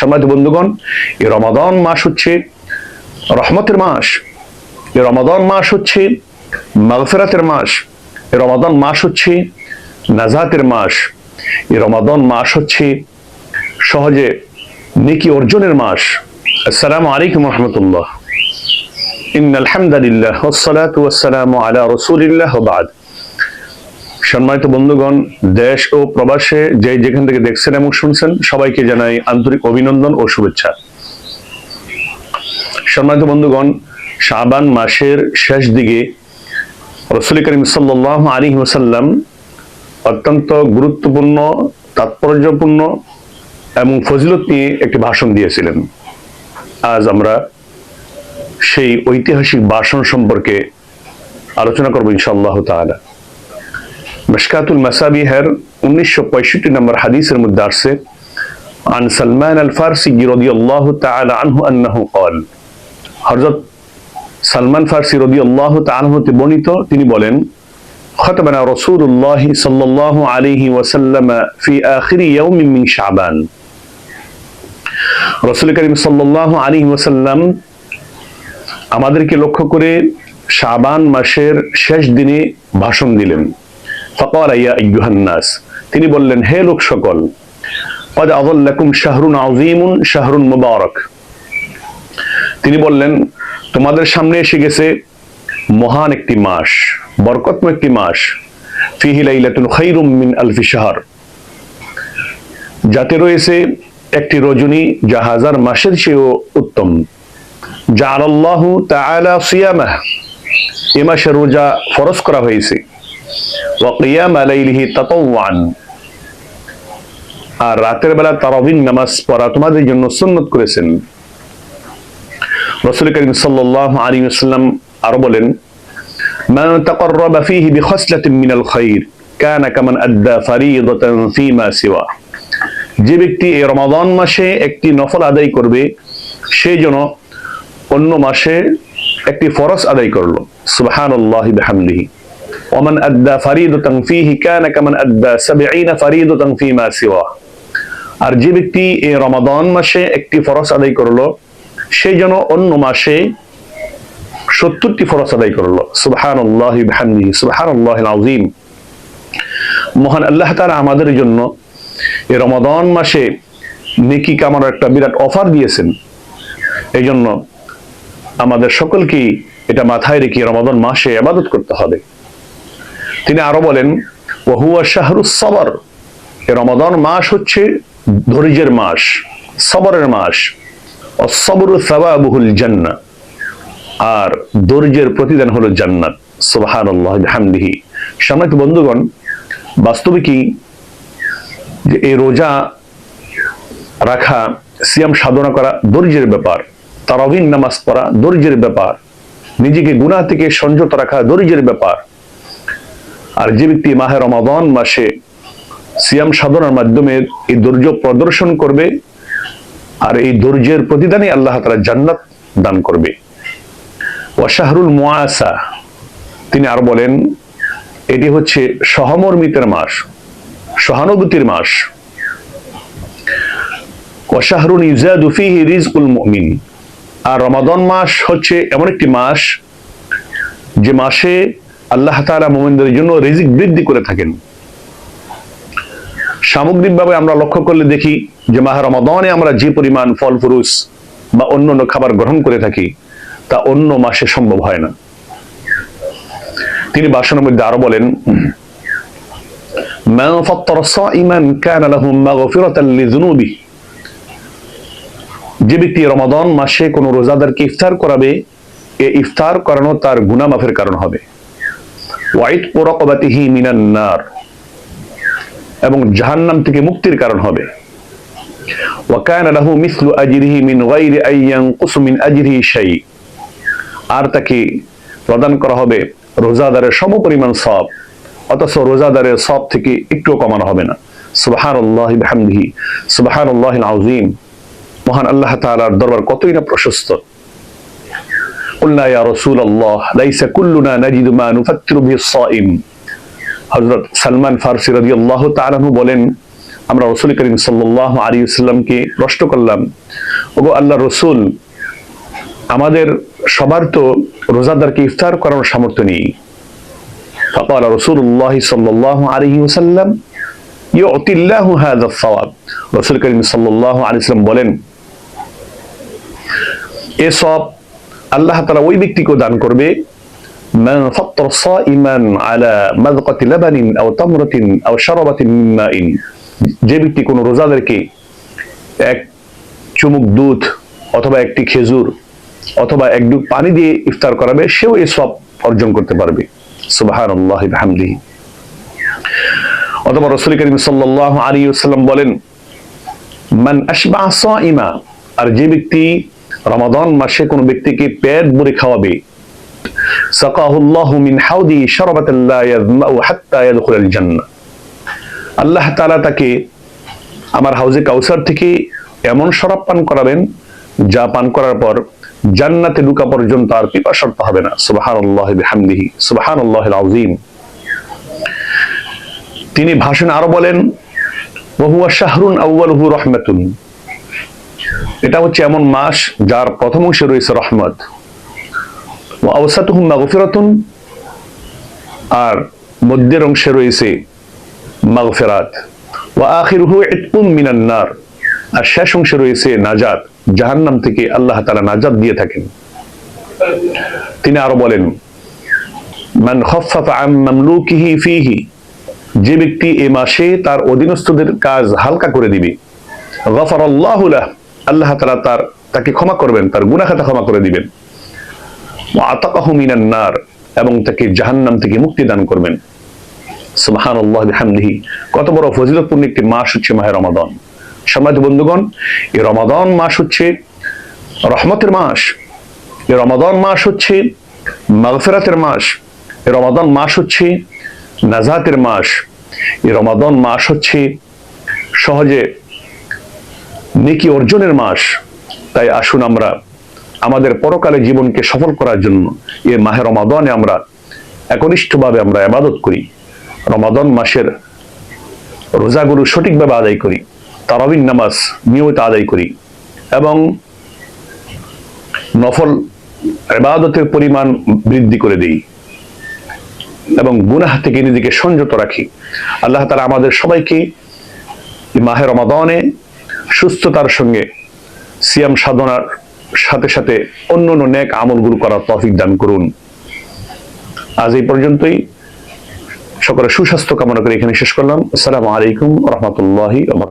সম্মানিত বন্ধুগণ, এই রমাদান মাস হচ্ছে রহমতের মাস, এই রমাদান মাস হচ্ছে মাগফিরাতের মাস, এই রমাদান মাস হচ্ছে নাজাতের মাস, এই রমাদান মাস হচ্ছে সহজে নেকি অর্জনের মাস। আসসালামু আলাইকুম ওয়া রাহমাতুল্লাহ। ইন্নাল হামদালিল্লাহ ওয়াসসালাতু ওয়াসসালামু আলা রাসূলিল্লাহ ওয়া বা'দ। সম্মানিত বন্ধুগণ, দেশ ও প্রবাসে যে যেখান থেকে দেখছেন এবং শুনছেন, সবাইকে জানাই আন্তরিক অভিনন্দন ও শুভেচ্ছা। সম্মানিত বন্ধুগণ, শাবান মাসের শেষ দিকে রাসূল করিম সাল্লাল্লাহু আলাইহি ওয়াসাল্লাম অত্যন্ত গুরুত্বপূর্ণ, তাৎপর্যপূর্ণ এবং ফজিলত নিয়ে একটি ভাষণ দিয়েছিলেন। আজ আমরা সেই ঐতিহাসিক ভাষণ সম্পর্কে আলোচনা করব ইনশাআল্লাহ তাআলা। মিশকাতুল মাসাবিহের 1965 নম্বর হাদিসের মধ্যে আসছে, عن سلمان الفارسي رضي الله تعالى عنه أنه قال, হযরত সালমান ফারসি রাদিয়াল্লাহু তাআলা হতে বর্ণিত, তিনি বলেন, خطبنا رسول الله صلى الله عليه وسلم في آخر يوم من شعبان। রাসূল করিম সাল্লাল্লাহু আলাইহি ওয়াসাল্লাম আমাদেরকে লক্ষ্য করে শাবান মাসের শেষ দিনে ভাষণ দিলেন। ফাকাল ইয়া আইয়ুহান নাস, তিনি বললেন, হে লোক সকল, قد أظلكم شهر عظيم شهر মুবারক। তিনি বললেন, তোমাদের সামনে এসে গেছে মহান একটি মাস, বরকতময় একটি মাস, ফিহি লাইলাতুন খায়রুম মিন আলফি শাহর, যাতে রয়েছে একটি রজনী যা হাজার মাসের চেয়েও উত্তম। জাআলাল্লাহু তাআলা সিয়ামাহ, এ মাসে রোজা ফরজ করা হয়েছে। ওয়া কিয়ামা লাইলিহি তাতাওয়ান, আর রাতের বেলা তারাবির নামাজ পড়া তোমাদের জন্য সুন্নত করেছেন। রাসূল করিম সাল্লাল্লাহু আলাইহি ওয়াসাল্লাম আরো বলেন, মান তাকাররাবা ফীহি বিখাসলাতিন মিনাল খায়র কানা কামান আদ্দা ফরিদাতান ফীমা সিওয়া, যে ব্যক্তি এই রমাদান মাসে একটি নফল আদায় করবে, সে যেন অন্য মাসে একটি ফরজ আদায় করলো। সুবহানাল্লাহি বিহামদিহি। ওমান আদ্দা ফরিদাতান ফীহি কানা কামান আদ্দা 70 ফরিদাতান ফীমা সিওয়া, আর যে ব্যক্তি এই রমাদান মাসে একটি ফরজ আদায় করলো, সে যেন অন্য মাসে 70টি ফরজ আদায় করলো। সুবহানাল্লাহি বিহামদিহি, সুবহানাল্লাহিল আযীম। মহান আল্লাহ তাআলা আমাদের জন্য এই রমাদান মাসে নেকি কামানোর একটা বিরাট অফার দিয়েছেন। এই জন্য আমাদের সকলকেই এটা মাথায় রেখে রমাদান মাসে ইবাদত করতে হবে। তিনি আরো বলেন, ওয়া হুয়া শাহরুস সবর, এই রমাদান মাস হচ্ছে ধৈর্যের মাস, সবরের মাস। অসবরু সাওয়াবুহুল জান্নাহ, আর ধৈর্যের প্রতিদান হলো জান্নাত। সুবহানাল্লাহি বিহামদিহি। সম্মানিত বন্ধুগণ, বাস্তবে কি যে এই রোজা রাখা, সিয়াম সাধনা করা ধৈর্যের ব্যাপার, তারাবির নামাজ পড়া ধৈর্যের ব্যাপার, নিজেকে গুনাহ থেকে সংযত রাখা ধৈর্যের ব্যাপার। আর যে ব্যক্তি মাহে রমাদান মাসে সিয়াম সাধনার মাধ্যমে এই ধৈর্য প্রদর্শন করবে, আর এই ধৈর্যের প্রতিদানে আল্লাহ তাআলা জান্নাত দান করবে। ওয়া শাহরুল মুআসা, তিনি আর বলেন, এটি হচ্ছে সহমর্মিতার মাস, সহানুভূতির মাস। ওয়া শাহরুন ইউজাদু ফীহি রিজকুল মুমিন, আর রমাদান মাস হচ্ছে এমন একটি মাস যে মাসে আল্লাহ তাআলা মুমিনদের জন্য রিজিক বৃদ্ধি করে থাকেন। সামগ্রিকভাবে আমরা লক্ষ্য করলে দেখি যে মাহে রমাদানে আমরা যে পরিমাণ ফল ফুরুস বা অন্যান্য খাবার গ্রহণ করে থাকি, তা অন্য মাসে সম্ভব হয় না। তিনি ভাষণের মধ্যে আরো বলেন, মান ফাত্তারা সাইমান কানা লাহু মাগফিরাতান লিযুনুবিহি, যে ব্যক্তি রমাদান মাসে কোন রোজাদারকে ইফতার করাবে, এই ইফতার করানো তার গুনাহ মাফের কারণ হবে। ওয়া ইতকু রাকাবাতিহি মিনান নার, এবং জাহান্নাম থেকে মুক্তির কারণ হবে। ওয়া কানা লাহু মিসলু আজরিহি মিন গায়রি আন ইয়ানকুসু মিন আজরিহি শাই, আর তাকে প্রদান করা হবে রোজাদারের সমপরিমাণ সওয়াব, অথচ রোজাদারের সওয়াব থেকে একটুও কমানো হবে না। সুবহানাল্লাহি বিহামদিহি, সুবহানাল্লাহিল আযীম। মহান আল্লাহ তাআলার দরবার কতই না প্রশস্ত। কুলনা ইয়া রাসূলুল্লাহ লাইসা কুল্লুনা নাজিদু মা নুফাত্তিরু বিহিস সাইম। হযরত সালমান ফারসি রাদিয়াল্লাহু তাআলা আনহু বলেন, আমরা রাসূল করিম সাল্লাল্লাহু আলাইহি ওয়াসাল্লামকে প্রশ্ন করলাম, ওগো আল্লাহর রাসূল, আমাদের সবার তো রোজাদারকে ইফতার করানোর সামর্থ্য নেই। ফাকাল রাসূলুল্লাহ সাল্লাল্লাহু আলাইহি ওয়াসাল্লাম, ইউতিল্লাহু হাযা আস-সাওয়াব। রাসূল করিম সাল্লাল্লাহু আলাইহি ওয়াসাল্লাম বলেন, এই সওয়াব আল্লাহ তাআলা ওই ব্যক্তিকে দান করবে, মান ফাত্তারা সাইমান আলা মাযকাতি লাবানিন আও তামরাতিন আও শারাবাতিন মিন মাইন। যে ব্যক্তি কোনো রোজাদারকে এক চুমুক দুধ অথবা একটি খেজুর অথবা এক ডুব পানি দিয়ে ইফতার করাবে, সেও এই সওয়াব অর্জন করতে পারবে। সুবহানাল্লাহি ওয়া বিহামদিহি। অথবা রাসূল করিম সাল্লাল্লাহু আলাইহি ওয়াসাল্লাম বলেন, মান আশবা সাইমা, আর যে ব্যক্তি রমাদান মাসে কোনো ব্যক্তিকে পেট ভরে খাওয়াবে, সাকাহুল্লাহু মিন হাউদি শারবাতান লা ইয়াযমাউ হাত্তা ইয়াদখুলাল জান্নাহ। আল্লাহ তাআলা তাকে আমার হাউজে কাউসার থেকে এমন শরাব পান করাবেন যা পান করার পর জান্নাতে ঢোকা পর্যন্ত আর পিপাসার্ত হবে না। সুবহানাল্লাহি বিহামদিহি, সুবহানাল্লাহিল আযীম। তিনি ভাষণে আরো বলেন, ওয়া হুয়া শাহরুন আউয়ালুহু রাহমাতুন। এটা হচ্ছে এমন মাস যার প্রথম অংশে রয়েছে রহমত, ওয়া আওসাতুহু মাগফিরাতুন, আর মধ্যের অংশে রয়েছে মাগফিরাত, ওয়া আখিরুহু ইতকুম মিনান নার, আর শেষ অংশে রয়েছে নাজাত, জাহান্নাম থেকে আল্লাহ তাআলা নাজাত দিয়ে থাকেন। তিনি আরো বলেন, মান খাফফাফা আন মামলুকিহি ফীহি, যে ব্যক্তি এই মাসে তার অধীনস্থদের কাজ হালকা করে দিবে, গফারাল্লাহু লাহ, আল্লাহ তাআলা তাকে ক্ষমা করবেন, তার গুনাহ খাতা ক্ষমা করে দিবেন। ওয়া আতাকাহু মিনান নার, এবং তাকে জাহান্নাম থেকে মুক্তি দান করবেন। সুবহানাল্লাহি বিহামদিহি। কত বড় ফজিলতপূর্ণ একটি মাস হচ্ছে মাহে রমাদান। সম্মানিত বন্ধুগণ, এই রমাদান মাস হচ্ছে রহমতের মাস, এই রমাদান মাস হচ্ছে মাগফিরাতের মাস, এই রমাদান মাস হচ্ছে নাজাতের মাস, এই রমাদান মাস হচ্ছে সহজে নেকি অর্জনের মাস। তাই আসুন আমরা আমাদের পরকালে জীবনকে সফল করার জন্য এই মাহে রমাদানে আমরা একনিষ্ঠভাবে আমরা ইবাদত করি, রমাদান মাসের রোজাগুলো সঠিকভাবে আদায় করি, তারাবির নামাজ নিয়মিত আদায় করি, এবং নফল ইবাদতের পরিমাণ বৃদ্ধি করে দেই, এবং গুনাহ থেকে নিজেকে সংযত রাখি। আল্লাহ তাআলা আমাদের সবাইকে মাহে রমাদানে সুস্থতার সঙ্গে সিয়াম সাধনার সাথে সাথে অন্যান্য নেক আমলগুলো করার তৌফিক দান করুন। আজ এই পর্যন্তই। সকলের সুস্বাস্থ্য কামনা করে এখানে শেষ করলাম। আসসালামু আলাইকুম ওয়া রাহমাতুল্লাহি ওয়া বারাকাতুহু।